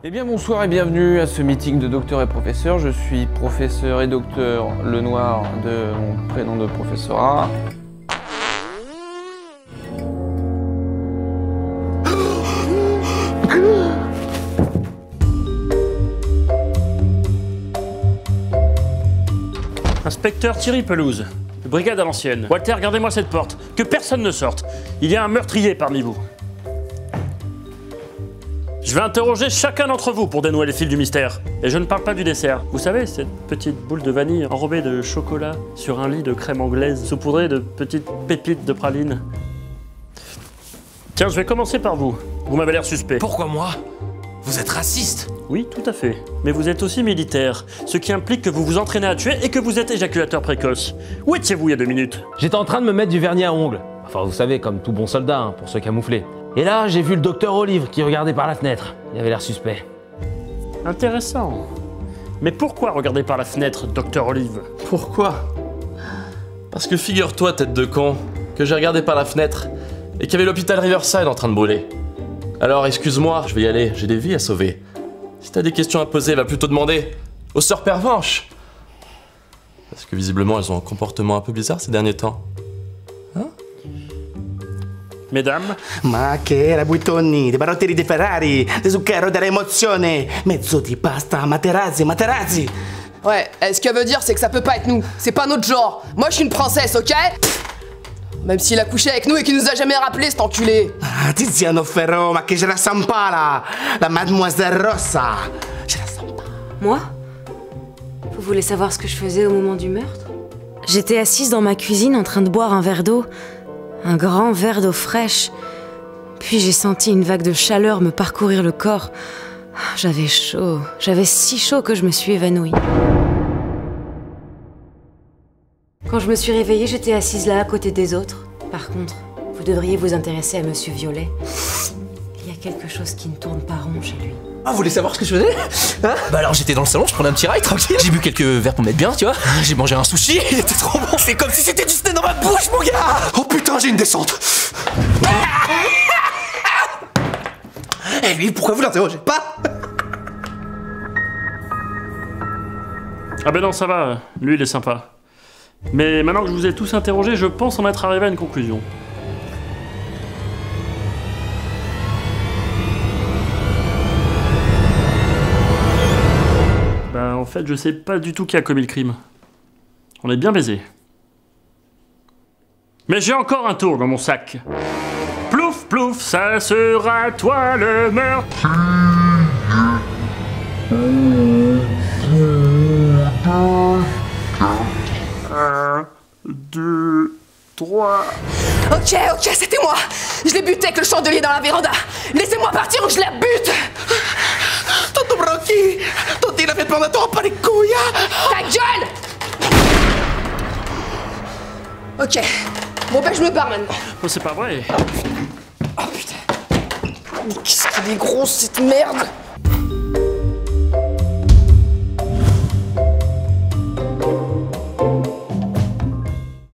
Eh bien bonsoir et bienvenue à ce meeting de docteur et professeur. Je suis professeur et docteur Lenoir de mon prénom de professorat. Inspecteur Thierry Pelouse, brigade à l'ancienne. Walter, gardez-moi cette porte. Que personne ne sorte. Il y a un meurtrier parmi vous. Je vais interroger chacun d'entre vous pour dénouer les fils du mystère. Et je ne parle pas du dessert. Vous savez, cette petite boule de vanille enrobée de chocolat sur un lit de crème anglaise, saupoudrée de petites pépites de praline. Tiens, je vais commencer par vous. Vous m'avez l'air suspect. Pourquoi moi? Vous êtes raciste? Oui, tout à fait. Mais vous êtes aussi militaire, ce qui implique que vous vous entraînez à tuer et que vous êtes éjaculateur précoce. Où étiez-vous il y a 2 minutes? J'étais en train de me mettre du vernis à ongles. Enfin, vous savez, comme tout bon soldat, hein, pour se camoufler. Et là, j'ai vu le docteur Olive qui regardait par la fenêtre. Il avait l'air suspect. Intéressant. Mais pourquoi regarder par la fenêtre, docteur Olive? Pourquoi? Parce que figure-toi, tête de con, que j'ai regardé par la fenêtre et qu'il y avait l'hôpital Riverside en train de brûler. Alors excuse-moi, je vais y aller, j'ai des vies à sauver. Si t'as des questions à poser, va plutôt demander aux sœurs Pervenche. Parce que visiblement, elles ont un comportement un peu bizarre ces derniers temps. Hein? Mesdames, Ma che era buitoni, dei barotteri di Ferrari, di zucchero dell'emozione, mezzo di pasta, Materazzi, Materazzi. Ouais, ce qu'elle veut dire, c'est que ça peut pas être nous. C'est pas notre genre. Moi, je suis une princesse, ok? Même s'il a couché avec nous et qu'il nous a jamais rappelé, cet enculé. Ah, Tiziano Ferro, ma che je la sens pas là, la mademoiselle Rossa. Je la sens pas. Moi? Vous voulez savoir ce que je faisais au moment du meurtre? J'étais assise dans ma cuisine en train de boire un verre d'eau. Un grand verre d'eau fraîche. Puis j'ai senti une vague de chaleur me parcourir le corps. J'avais chaud. J'avais si chaud que je me suis évanouie. Quand je me suis réveillée, j'étais assise là à côté des autres. Par contre, vous devriez vous intéresser à Monsieur Violet. Il y a quelque chose qui ne tourne pas rond chez lui. Ah, vous voulez savoir ce que je faisais? Hein? Bah alors j'étais dans le salon, je prenais un petit rail tranquille. J'ai bu quelques verres pour me mettre bien, tu vois. J'ai mangé un sushi, il était trop bon. C'est comme si c'était du steak dans ma bouche, mon gars. Oh putain, j'ai une descente. Et lui, pourquoi vous l'interrogez pas? ah ben non, ça va, lui il est sympa. Mais maintenant que je vous ai tous interrogés, je pense en être arrivé à une conclusion. Ben en fait, je sais pas du tout qui a commis le crime. On est bien baisés. Mais j'ai encore un tour dans mon sac. Plouf, plouf, ça sera toi le meurtre. 1, 2, 3... Ok, c'était moi. Je l'ai buté avec le chandelier dans la véranda. Laissez-moi partir ou je la bute. Toto Brocchi, tutti la fait prendre troppo les couilles. Ta gueule. Ok. Bon ben je me barre maintenant. Oh, c'est pas vrai. Oh putain. Mais qu'est-ce qu'elle est grosse cette merde.